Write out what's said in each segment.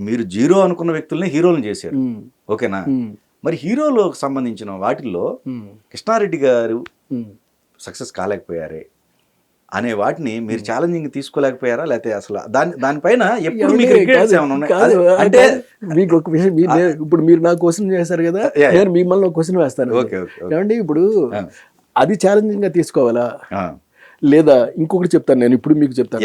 మీరు జీరో అనుకున్న వ్యక్తుల్ని హీరోలను చేశారు, ఓకేనా? మరి హీరోలకు సంబంధించిన వాటిల్లో కృష్ణారెడ్డి గారు సక్సెస్ కాలేకపోయారే అనే వాటిని మీరు ఛాలెంజింగ్ తీసుకోలేకపోయారా, లేకపోతే అసలు దానిపైన ఎప్పుడు మీకు రిగ్రెట్స్ ఏమైనా ఉన్నాయి? అంటే మీకు ఒక విషయం, ఇప్పుడు మీరు నాకు క్వశ్చన్ చేశారు కదా, నేను మిమ్మల్ని ఒక క్వశ్చన్ వేస్తాను. ఏమండి, ఇప్పుడు అది ఛాలెంజింగ్ గా తీసుకోవాలా, లేదా ఇంకొకటి చెప్తాను నేను, ఇప్పుడు మీకు చెప్తాను.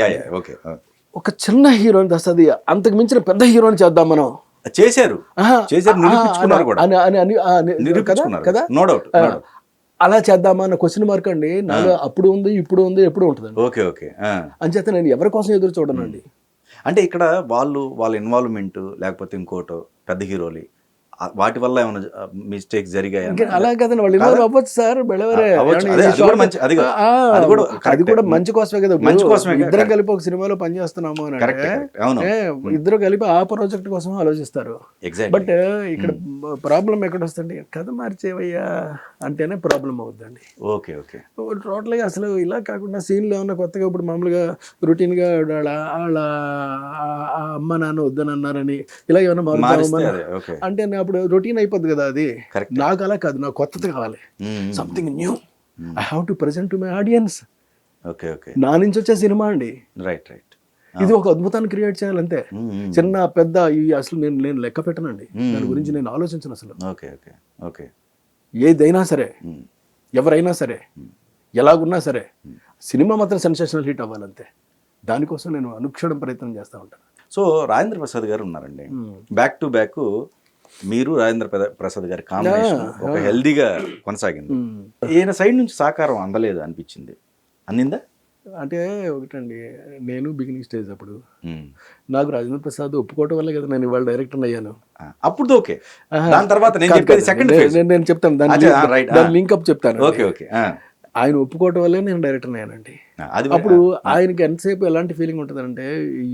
ఒక చిన్న హీరోని వస్తుంది, అంతకు మించిన పెద్ద హీరోని చేద్దాం మనం. చేశారు కదా, నో డౌట్. అలా చేద్దామా అన్న క్వశ్చన్ మార్క్ అండి నాలో అప్పుడు ఉంది, ఇప్పుడు ఉంది, ఎప్పుడు ఉంటుంది. Okay okay. అంచేత నేను ఎవరి కోసం ఎదురు చూడనండి. అంటే ఇక్కడ వాళ్ళ ఇన్వాల్వ్మెంట్ లేకపోతే ఇంకోటో పెద్ద హీరోలు వాటి వల్ల ఏమైనా మిస్టేక్స్ జరిగాయి? అలా కదండి, వాళ్ళు ఇన్వాల్వ్ అవ్వచ్చు సార్, అది కూడా మంచి కోసమే కదా. ఇద్దరు కలిపి ఒక సినిమాలో పనిచేస్తున్నాము అని అంటే ఇద్దరు కలిపి ఆ ప్రాజెక్ట్ కోసం ఆలోచిస్తారు. బట్ ఇక్కడ ప్రాబ్లం ఎక్కడ వస్తుంది, కథ మార్చేవయ్యా అంటేనే ప్రాబ్లం అవుతుందండి. Okay okay. టోటల్గా అసలు ఇలా కాకుండా సీన్లు ఏమన్నా కొత్తగా ఇప్పుడు మామూలుగా రొటీన్గా వాళ్ళ అమ్మ నాన్న వద్దని అన్నారని ఇలా ఏమన్నా అంటే అప్పుడు రొటీన్ అయిపోద్ది కదా అది. నాకు అలా కాదు, నాకు కొత్తది కావాలి, something new. I have to present to my audience. నా నుంచి వచ్చే సినిమా అండి, రైట్ రైట్. ఇది ఒక అద్భుతాన్ని క్రియేట్ చేయాలంతే. చిన్న పెద్ద అసలు నేను లెక్క పెట్టనండి, దాని గురించి నేను ఆలోచించను అసలు. Okay okay okay. ఏదైనా సరే, ఎవరైనా సరే, ఎలాగున్నా సరే, సినిమా మాత్రం సెన్సేషనల్ హిట్ అవ్వాలంతే. దానికోసం నేను అనుక్షణం ప్రయత్నం చేస్తూ ఉంటాను. సో రాజేంద్ర ప్రసాద్ గారు ఉన్నారండి, బ్యాక్ టు బ్యాక్ మీరు రాజేంద్ర ప్రసాద్ గారి కాంబినేషన్ ఒక హెల్దీగా కొనసాగింది. ఈయన సైడ్ నుంచి సహకారం అందలేదు అనిపించింది, అందిందా? అంటే ఒకటండి, నేను బిగినింగ్ స్టేజ్ అప్పుడు నాకు రాజేంద్ర ప్రసాద్ ఒప్పుకోవటం వల్ల కదా నేను ఇవాళ డైరెక్టర్ అయ్యాను. అప్పుడు ఓకే. దాని తర్వాత నేను చెప్తాను దాని లింకప్ చెప్తాను. Okay okay. ఆయన ఒప్పుకోవటం వల్లే నేను డైరెక్టర్ అయ్యానండి. అప్పుడు ఆయనకి ఎంతసేపు ఎలాంటి ఫీలింగ్ ఉంటుందంటే,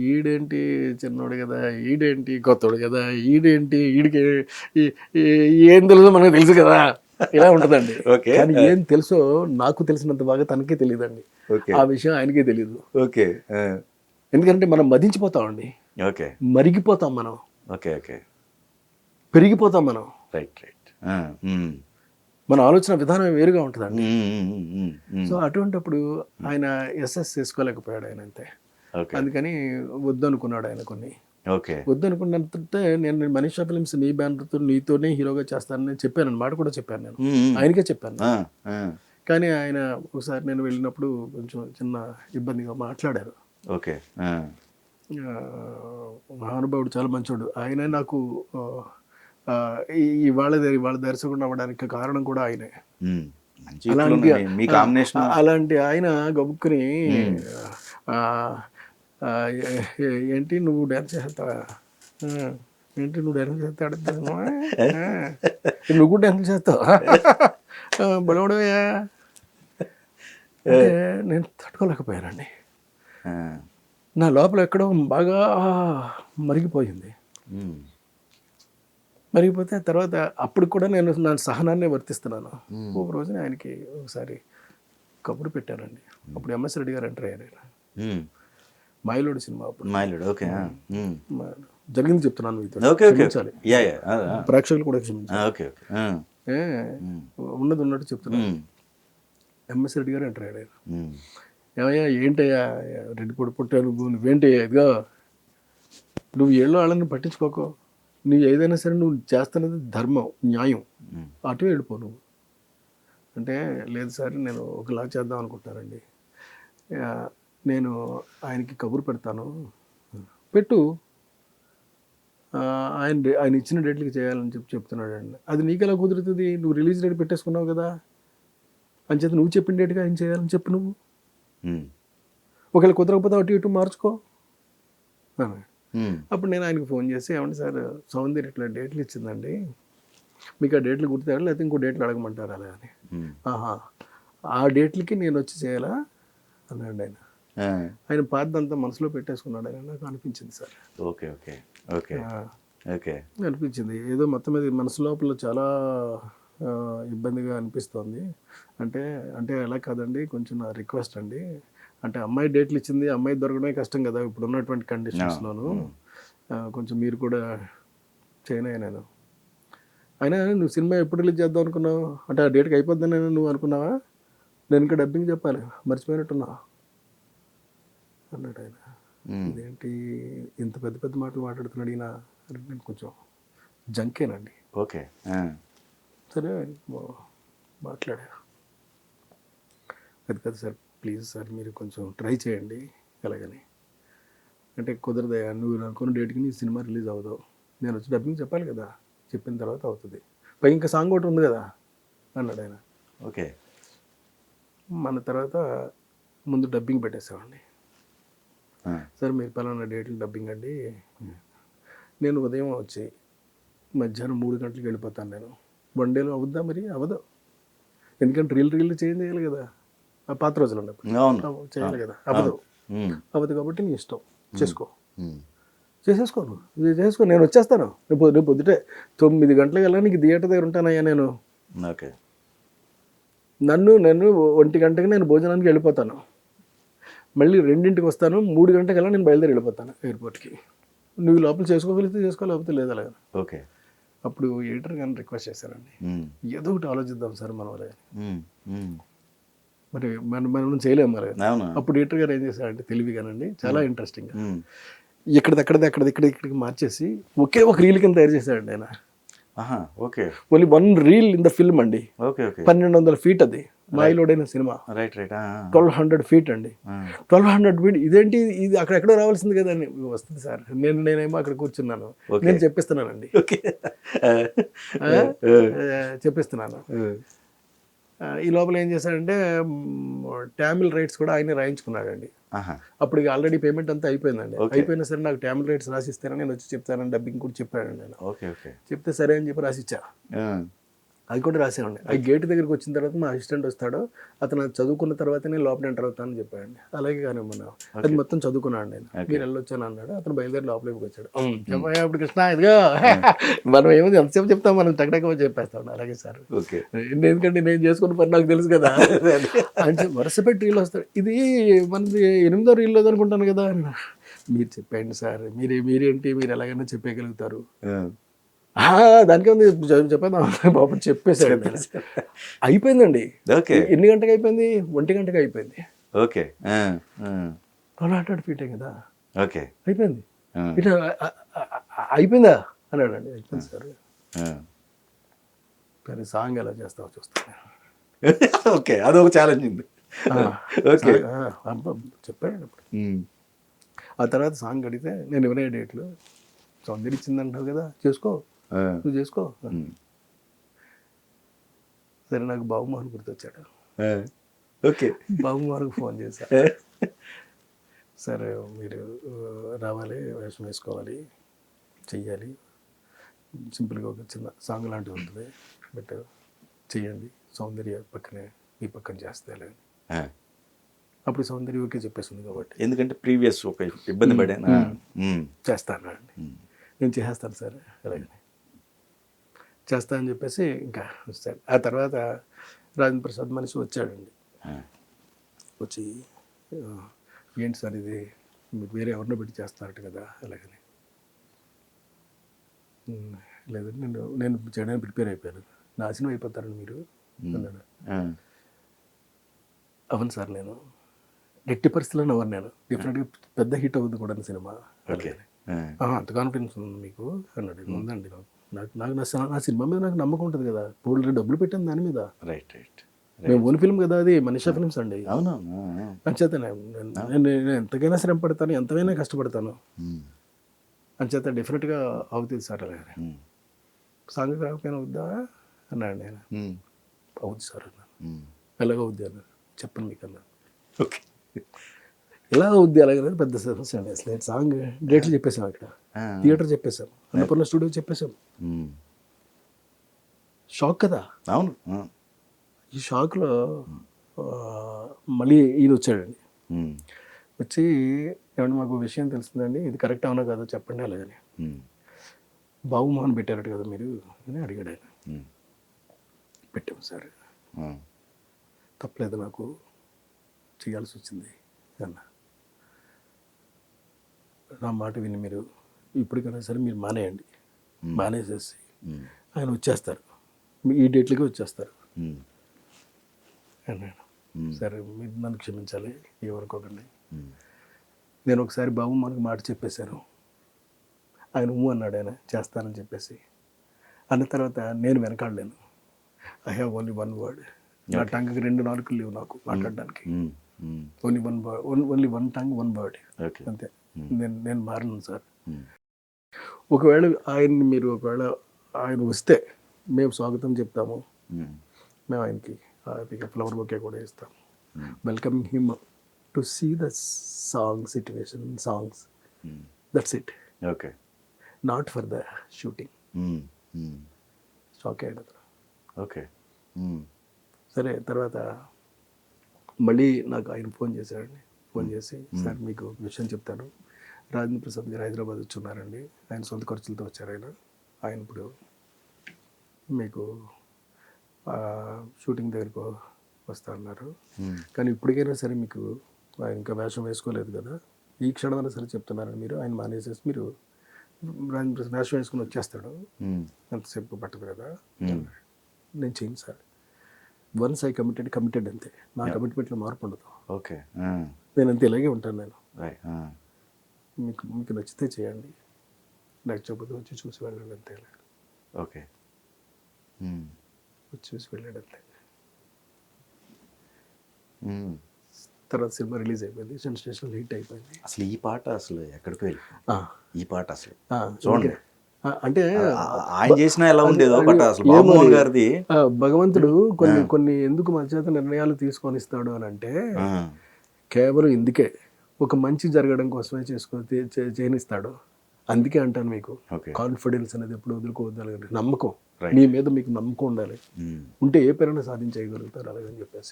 ఈడేంటి చిన్నోడు కదా, ఈడేంటి కొత్తోడు కదా, ఈడేంటి ఈడికి ఏం తెలుసు మనకు తెలుసు కదా, ఇలా ఉంటుందండి. కానీ ఏం తెలుసో నాకు తెలిసినంత బాగా తనకే తెలియదండి, ఆ విషయం ఆయనకే తెలియదు. ఓకే. ఎందుకంటే మనం మదించిపోతామండి, మరిగిపోతాం మనం, పెరిగిపోతాం మనం. Right right. మన ఆలోచన విధానం వేరుగా ఉంటుందండి. సో అటువంటిప్పుడు ఆయన ఎస్ఎస్ చేసుకోలేకపోయాడు ఆయన, అంతే. అందుకని వద్దనుకున్నాడు ఆయన కొన్ని. వద్దనుకున్నంతే నేను మనీషా ఫిల్మ్స్ నీ బ్యానర్తో నీతోనే హీరోగా చేస్తానని చెప్పాను, మాట కూడా చెప్పాను, నేను ఆయనకే చెప్పాను. కానీ ఆయన ఒకసారి నేను వెళ్ళినప్పుడు కొంచెం చిన్న ఇబ్బందిగా మాట్లాడారు. ఓకే. మహానుభావుడు, చాలా మంచోడు ఆయన. నాకు వాళ్ళ దర్శకుడు అవ్వడానికి కారణం కూడా ఆయనే. అలాంటి ఆయన గబుక్కుని ఏంటి నువ్వు డ్యాన్స్ చేస్తావా, ఏంటి నువ్వు డ్యాన్స్ చేస్తాడు, నువ్వు కూడా డ్యాన్స్ చేస్తావా, బలవడవయ్యా, నేను తట్టుకోలేకపోయానండి. నా లోపల ఎక్కడో బాగా మరిగిపోయింది. మరిగిపోతే తర్వాత అప్పుడు కూడా నేను నా సహనాన్ని వర్తిస్తున్నాను. ఒక రోజున ఆయనకి ఒకసారి కబురు పెట్టానండి. అప్పుడు ఎంఎస్ రెడ్డి గారు ఎంటర్ అయ్యారు. ఆయన మైలోడు సినిమా అప్పుడు. జరిగింది చెప్తున్నాను మీతో, ప్రేక్షకులు కూడా ఉన్నది ఉన్నట్టు చెప్తున్నాను. ఎంఎస్ రెడ్డి గారు ఎంటర్ అయ్యారు. ఏమయ్యా ఏంటయ్యా రెడ్డి పొడి పుట్టాను, నువ్వేంటయ్యా ఇదిగా, నువ్వు ఏళ్ళో వాళ్ళని పట్టించుకోకో, నువ్వు ఏదైనా సరే నువ్వు చేస్తున్నది ధర్మం, న్యాయం, అటు వెళ్ళిపో నువ్వు అంటే. లేదు సార్ నేను ఒకలా చేద్దాం అనుకుంటున్నానండి, నేను ఆయనకి కబురు పెడతాను, పెట్టు, ఆయన ఇచ్చిన డేట్లకి చేయాలని చెప్తున్నాడండి. అది నీకు ఎలా కుదురుతుంది, నువ్వు రిలీజ్ డేట్ పెట్టేసుకున్నావు కదా, అంచేత నువ్వు చెప్పిన డేట్గా ఆయన చేయాలని చెప్పు. నువ్వు ఒకవేళ కుదరకపోతే అటు ఇటు మార్చుకో. అప్పుడు నేను ఆయనకు ఫోన్ చేసి, ఏమంటే సార్ సౌందర్య ఇట్లా డేట్లు ఇచ్చిందండి, మీకు ఆ డేట్లు గుర్తారా లేకపోతే ఇంకో డేట్లు అడగమంటారా అలా అని. ఆ డేట్లకి నేను వచ్చి చేయాలా అన్నాడు ఆయన. ఆయన పాతదంతా మనసులో పెట్టేసుకున్నాడు ఆయన, నాకు అనిపించింది sir. Okay okay okay okay అనిపించింది ఏదో మొత్తం మీద మనసు లోపల చాలా ఇబ్బందిగా అనిపిస్తోంది. అంటే ఎలా కాదండి, కొంచెం నా రిక్వెస్ట్ అండి, అంటే అమ్మాయి డేట్లు ఇచ్చింది, అమ్మాయి దొరకడమే కష్టం కదా ఇప్పుడు ఉన్నటువంటి కండిషన్స్లోను. కొంచెం మీరు కూడా చేయను నేను. అయినా నువ్వు సినిమా ఎప్పుడు రిలీజ్ చేద్దాం అనుకున్నావు అంటే ఆ డేట్కి అయిపోద్దని నువ్వు అనుకున్నావా? నేను ఇంకా డబ్బింగ్ చెప్పాలి మర్చిపోయినట్టున్నా అన్నాడు ఆయన. ఇదేంటి ఇంత పెద్ద పెద్ద మాటలు మాట్లాడుతున్నాడు ఈయన అంటే నేను కొంచెం జంకేనండి. ఓకే. సరే మాట్లాడా. అది కదా సార్ ప్లీజ్ సార్ మీరు కొంచెం ట్రై చేయండి ఎలాగని. అంటే కుదరదయా నువ్వు అనుకున్న డేట్కి నీ సినిమా రిలీజ్ అవ్వదు, నేను వచ్చి డబ్బింగ్ చెప్పాలి కదా, చెప్పిన తర్వాత అవుతుంది, పై ఇంకా సాంగ్ ఒకటి ఉంది కదా అన్నాడు ఆయన. ఓకే. మన తర్వాత ముందు డబ్బింగ్ పెట్టేసామండి. సార్ మీరు పలానా డేట్లు డబ్బింగ్ అండి, నేను ఉదయం వచ్చి మధ్యాహ్నం 3 గంటలకు వెళ్ళిపోతాను నేను. 1 డేలో అవుద్దా? మరి అవ్వదు, ఎందుకంటే రీల్ చేంజ్ చేయాలి కదా, ఆ పాత రోజులు ఉన్నప్పుడు చేయాలి కదా, అవ్వదు కాబట్టి నీ ఇష్టం చేసుకో, చేసేసుకో నేను వచ్చేస్తాను రేపు పొద్దుటే 9 గంటలకు వెళ్ళా నీకు థియేటర్ దగ్గర ఉంటానయ్యా నేను. ఓకే. నన్ను 1 గంటకి నేను భోజనానికి వెళ్ళిపోతాను, మళ్ళీ 2ంటికి వస్తాను, 3 గంటకల్లా నేను బయలుదేరి వెళ్ళిపోతాను ఎయిర్పోర్ట్కి. నువ్వు లోపల చేసుకోగలిగితే చేసుకో, లేకపోతే లేదా అలాగా. ఓకే. అప్పుడు ఎడిటర్ కానీ రిక్వెస్ట్ చేశారండి, ఏదో ఒకటి ఆలోచిద్దాం సార్ మనం అలాగే. మరి మనం చేయలేము అలాగే. అప్పుడు ఎడిటర్ గారు ఏం చేశారంటే తెలివిగానండి, చాలా ఇంట్రెస్టింగ్గా ఇక్కడికి మార్చేసి ఒకే ఒక రీల్ కింద తయారు చేశాడండి ఆయన. Okay. Only 1 reel in the film అండి. 1200 feet అది మాయిలోడైన సినిమా. 1200 feet అండి. 1200 feet ఇదేంటి, ఇది అక్కడెక్కడో రావాల్సింది కదా అని వస్తుంది సార్. నేనేమో అక్కడ కూర్చున్నాను, నేను చెప్పిస్తున్నానండి, చెప్పిస్తున్నాను. ఈ లోపల ఏం చేశాడంటే టామిల్ రైట్స్ కూడా ఆయన రాయించుకున్నాడండి. అప్పుడు ఆల్రెడీ పేమెంట్ అంతా అయిపోయిందండి. అయిపోయినా సరే నాకు టామిల్ రైట్స్ రాసిస్తానని నేను వచ్చి చెప్తానని డబ్బింగ్ కూడా చెప్పాడండి నేను. చెప్తే సరే అని చెప్పి రాసిచ్చా. అది కూడా రాసేవాడిని. ఆ గేట్ దగ్గరికి వచ్చిన తర్వాత మా అసిస్టెంట్ వస్తాడు, అతను చదువుకున్న తర్వాతనే లోపల ఎంటర్ అవుతానని చెప్పాడండి. అలాగే కానీ మనం అది మొత్తం చదువుకున్నాడు నేను. మీరు వెళ్ళొచ్చాను అన్నాడు, అతను బయలుదేరి లోపలికి వచ్చాడు. ఇప్పుడు కృష్ణ ఇదిగో మనం ఏమో ఎంతసేపు చెప్తాం, మనం టక్టక్ చెప్పేస్తాం. అలాగే సార్, ఎందుకంటే నేను చేసుకున్న పని నాకు తెలుసు కదా అంటే వరుస పెట్టి రీల్ వస్తాడు. ఇది మనది 8వ రీల్ అనుకుంటాను కదా. మీరు చెప్పండి సార్, మీరేంటి మీరు ఎలాగైనా చెప్పేయగలుగుతారు, దానికే ఉంది చెప్పేద్దాం బాబు చెప్పేసాడు. అయిపోయిందండి. ఎన్ని గంటకి అయిపోయింది? 1 గంటకి అయిపోయింది. ఓకే. 1200 feet కదా. ఓకే. అయిపోయింది. ఇట్లా అయిపోయిందా అన్నాడండి. అయిపోయింది సార్. కానీ సాంగ్ ఎలా చేస్తావో చూస్తాను. ఓకే, అదొక ఛాలెంజ్ ఉంది. చెప్పాడు. ఆ తర్వాత సాంగ్ అడిగితే నేను ఎవరైనా డేట్లు సౌందర్య ఇచ్చిందంటావు కదా, చేసుకో, నువ్వు చేసుకో. సరే నాకు బాబుమోహన్ గుర్తొచ్చాడు. ఓకే. బాబుమోహన్కి ఫోన్ చేశా, సరే మీరు రావాలి, వేషం వేసుకోవాలి, చెయ్యాలి, సింపుల్గా ఒక చిన్న సాంగ్ లాంటివి ఉంటుంది, బట్ చెయ్యండి, సౌందర్య పక్కనే ఈ పక్కన చేస్తే. అప్పుడు సౌందర్య ఓకే చెప్పేసింది కాబట్టి, ఎందుకంటే ప్రీవియస్ ఒక ఇబ్బంది పడాను, చేస్తాను అండి, నేను చేసేస్తాను సార్ అలాగే చేస్తా అని చెప్పేసి ఇంకా వస్తాడు. ఆ తర్వాత రాజేంద్ర ప్రసాద్ మనిషి వచ్చాడండి. వచ్చి ఏంటి సార్ ఇది, మీరు వేరే ఎవరినో పెట్టి చేస్తారట కదా అలాగని. లేదండి నేను చేయడానికి ప్రిపేర్ అయిపోయాను, నాశనం అయిపోతారండి మీరు అన్నాడు. అవును సార్, నేను ఎట్టి పరిస్థితుల్లో ఎవరు, నేను డెఫినెట్గా పెద్ద హిట్ అవుతుంది కూడా సినిమా. అంత కాన్ఫిడెన్స్ ఉంది మీకు అన్నాడు. ఉందండి నాకు నా సినిమా మీద నాకు నమ్మకం ఉంటుంది కదా, ఇప్పుడు డబ్బులు పెట్టాను దాని మీద. మేము ఓన్ ఫిల్మ్ కదా, అది మనీషా ఫిల్మ్స్ అండి. అంచేత నేను ఎంతకైనా శ్రమ పడతాను, ఎంతైనా కష్టపడతాను, అంచేత డెఫినెట్గా అవుతుంది సార్ అలాగే. సాంగ్ రాకపోయినా అవుద్దా అన్నాడు నేను. అవుద్ది సార్ అన్నాను. ఎలాగ అవుద్ది అన్నాడు, చెప్పండి మీకు అన్నాను. ఓకే, ఎలా అవుద్ది అలాగే పెద్ద సమస్య అండి. అసలు సాంగ్ డేట్లు చెప్పేసాం, ఇక్కడ థియేటర్ చెప్పేసాం, అన్నపూర్ణ స్టూడియో చెప్పేసాం. షాక్ కదా. అవును. ఈ షాక్లో మళ్ళీ ఈయన వచ్చాడండి. వచ్చి ఏమన్నా మాకు విషయం తెలుస్తుందండి, ఇది కరెక్ట్ అవునా కాదో చెప్పండి అలాగని. బాబుమోహన్ పెట్టారట కదా మీరు అని అడిగాడు ఆయన. పెట్టాము సార్, తప్పలేదు, నాకు చేయాల్సి వచ్చింది అన్న. నా మాట విని మీరు ఇప్పటికైనా సరే మీరు మానేయండి, మానేసేసి ఉమ్, ఆయన వచ్చేస్తారు, ఈ డేట్లకి వచ్చేస్తారు ఉమ్, అన్నాడు. సరే మీరు నన్ను క్షమించాలి, ఎవరికొకండి. ఉమ్, నేను ఒకసారి బాబు మనకు మాట చెప్పేశాను, ఆయన అన్నాడు, ఆయన చేస్తానని చెప్పేసి. అన్న తర్వాత నేను వెనకాడలేను. I have only one word. నా టంగ్కి 2 నాలుకలు లేవు నాకు మాట్లాడడానికి. Um, um, only one word, only one tongue, one word, okay. అంతే. నేను మారను సార్. ఉమ్, ఒకవేళ ఆయన్ని మీరు ఒకవేళ ఆయన వస్తే మేము స్వాగతం చెప్తాము, ఉమ్, మేము ఆయనకి ఫ్లవర్ బొకే కూడా ఇస్తాం, welcoming him to see the songs, um, that's it, okay. Not for the shooting. Um, um, shock అయ్యాడు అతను. ఓకే. ఉమ్, సరే తర్వాత మళ్ళీ నాకు ఆయన ఫోన్ చేశాడండి. ఫోన్ చేసి, సార్ మీకు ఒక విషయం చెప్తాను, రాజేంద్ర ప్రసాద్ గారు హైదరాబాద్ వచ్చి ఉన్నారండి, ఆయన సొంత ఖర్చులతో వచ్చారు. ఆయన ఇప్పుడు మీకు షూటింగ్ దగ్గరకు వస్తా అన్నారు, ఉమ్, కానీ ఇప్పటికైనా సరే మీకు ఆయన ఇంకా వేషం వేసుకోలేదు కదా, ఈ క్షణమైనా సరే చెప్తున్నారని మీరు ఆయన మానేసేసి మీరు రాజేంద్ర ప్రసాద్ వేషం వేసుకుని వచ్చేస్తాడు, ఉమ్, ఎంతసేపు పట్టదు కదా. నేను చేయను సార్, వన్స్ ఐ కమిటెడ్ అంతే, నా కమిట్మెంట్లో మార్పు ఉండదు. ఓకే. నేను అంతే ఇలాగే ఉంటాను. నేను రైట్. మీకు నచ్చితే చేయండి, నచ్చకపోతే వచ్చి చూసి వెళ్ళండి అంతే. ఓకే. ఉమ్, వచ్చి చూసి వెళ్ళాడు అంతే. ఉమ్. తర్వాత సినిమా రిలీజ్ అయిపోయింది, సెన్సేషనల్ హిట్ అయిపోయింది. అసలు ఈ పాట అసలు ఎక్కడికి వెళ్ళి ఆ, ఈ పాట అసలు ఆ, చూడండి. అంటే ఆయన చేసినా ఎలా ఉండేదో బట్ అసలు బాబుమోహన్ గారిది. భగవంతుడు కొన్ని ఎందుకు మన చేత నిర్ణయాలు తీసుకొని ఇస్తాడు అని అంటే ఆ, కేవలం ఇందుకే, ఒక మంచి జరగడం కోసమే చేయనిస్తాడు. అందుకే అంటాను మీకు, ఓకే. కాన్ఫిడెన్స్ అనేది ఎప్పుడు వదులుకోవద్దు, నమ్మకం, Right. మీ మీద మీకు నమ్మకం ఉండాలి, ఉమ్, ఉంటే ఏ పేరైనా సాధించగలుగుతారు అలాగని చెప్పేసి.